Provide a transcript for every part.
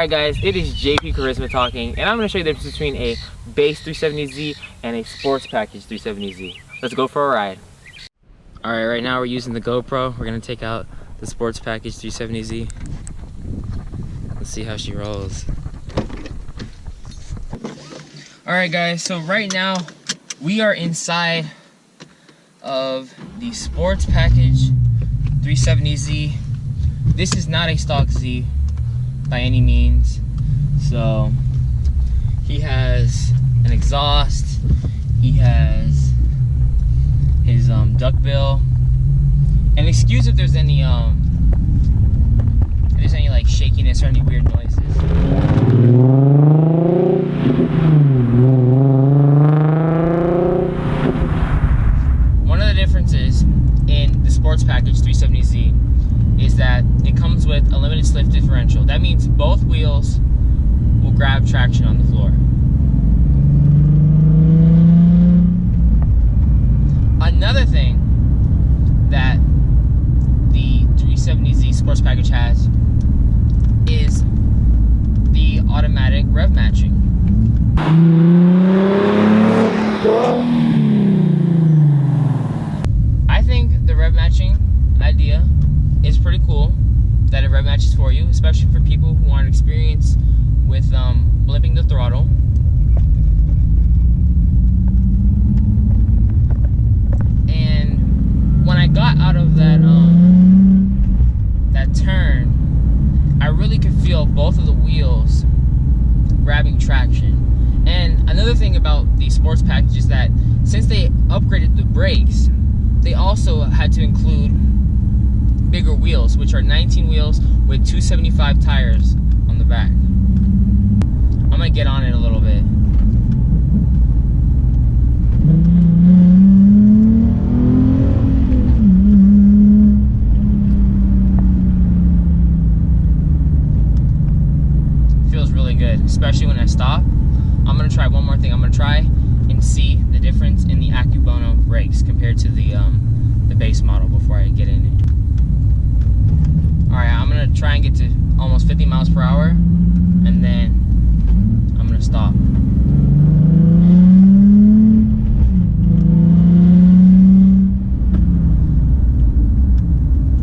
Alright guys, it is JpCharisma talking, and I'm going to show you the difference between a base 370Z and a sports package 370Z. Let's go for a ride. Alright, right now we're using the GoPro. We're going to take out the sports package 370Z. Let's see how she rolls. Alright guys, so right now we are inside of the sports package 370Z. This is not a stock Z by any means. So he has an exhaust, he has his duckbill, and excuse if there's any like shakiness or any weird noises. One of the differences in the sports package 370Z is that it comes with a limited slip differential. That means both wheels will grab traction on the floor. Another thing that the 370Z sports package has is the automatic rev matching. I think the rev matching idea is pretty cool, that it rev matches for you, especially for people who aren't experienced with blipping the throttle. And when I got out of that that turn, I really could feel both of the wheels grabbing traction. And another thing about the sports package is that since they upgraded the brakes, they also had to include bigger wheels, which are 19 wheels with 275 tires on the back. I'm gonna get on it a little bit. Feels really good, especially when I stop. I'm gonna try one more thing. I'm gonna try and see the difference in the Accubono brakes compared to the base model before I get in it. Alright, I'm gonna try and get to almost 50 miles per hour, and then I'm gonna stop.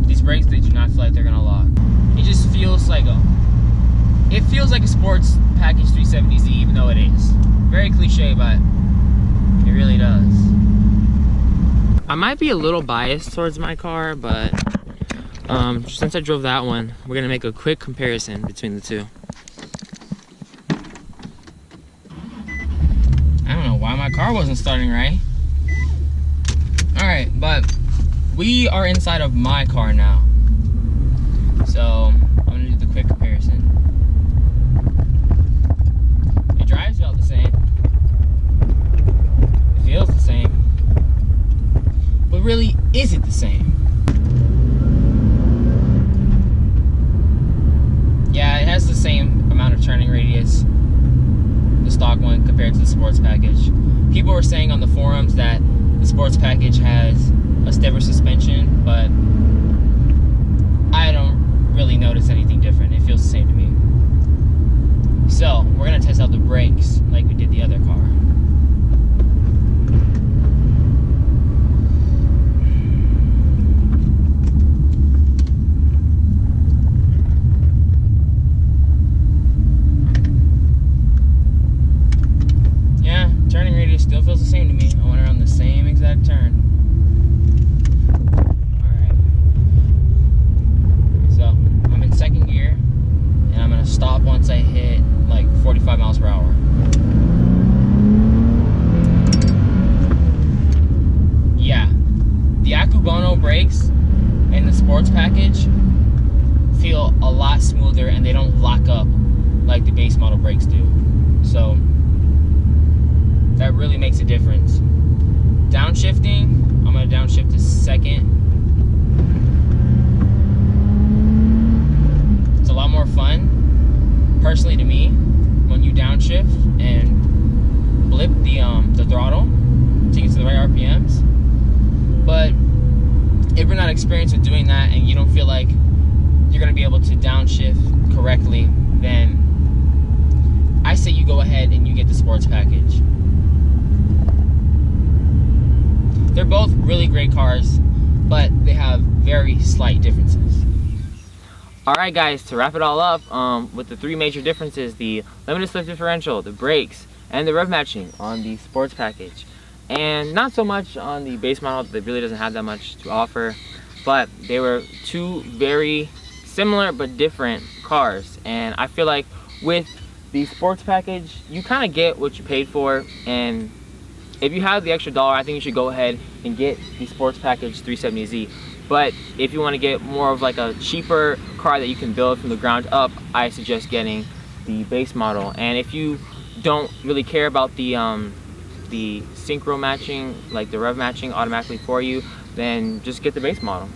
These brakes, they do not feel like they're gonna lock. It just feels like a sports package 370Z, even though it is. Very cliche, but it really does. I might be a little biased towards my car, but since I drove that one, we're gonna make a quick comparison between the two. I don't know why my car wasn't starting right. Alright, but we are inside of my car now. So I'm gonna do the quick comparison. It drives about the same. It feels the same. But really, is it the same? Yeah, it has the same amount of turning radius, the stock one, compared to the sports package. People were saying on the forums that the sports package has a stiffer suspension, but I don't really notice anything different. It feels the same to me. So, we're gonna test out the brakes like we did the other car. Still feels the same to me. I went around the same exact turn. Alright. So, I'm in second gear, and I'm going to stop once I hit like 45 miles per hour. Yeah. The Accubono brakes in the sports package feel a lot smoother, and they don't lock up like the base model brakes do. So, that really makes a difference. Downshifting, I'm gonna downshift to second. It's a lot more fun, personally to me, when you downshift and blip the throttle to get to the right RPMs. But if you're not experienced with doing that and you don't feel like you're gonna be able to downshift correctly, then I say you go ahead and you get the sports package. They're both really great cars, but they have very slight differences. Alright guys, to wrap it all up, with the three major differences, the limited slip differential, the brakes, and the rev matching on the sports package. And not so much on the base model, that really doesn't have that much to offer, but they were two very similar but different cars. And I feel like with the sports package, you kind of get what you paid for, and if you have the extra dollar, I think you should go ahead and get the sports package 370Z. But if you want to get more of like a cheaper car that you can build from the ground up, I suggest getting the base model. And if you don't really care about the synchro matching, like the rev matching automatically for you, then just get the base model.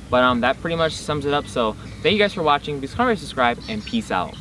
But that pretty much sums it up. So thank you guys for watching. Please comment, subscribe, and peace out.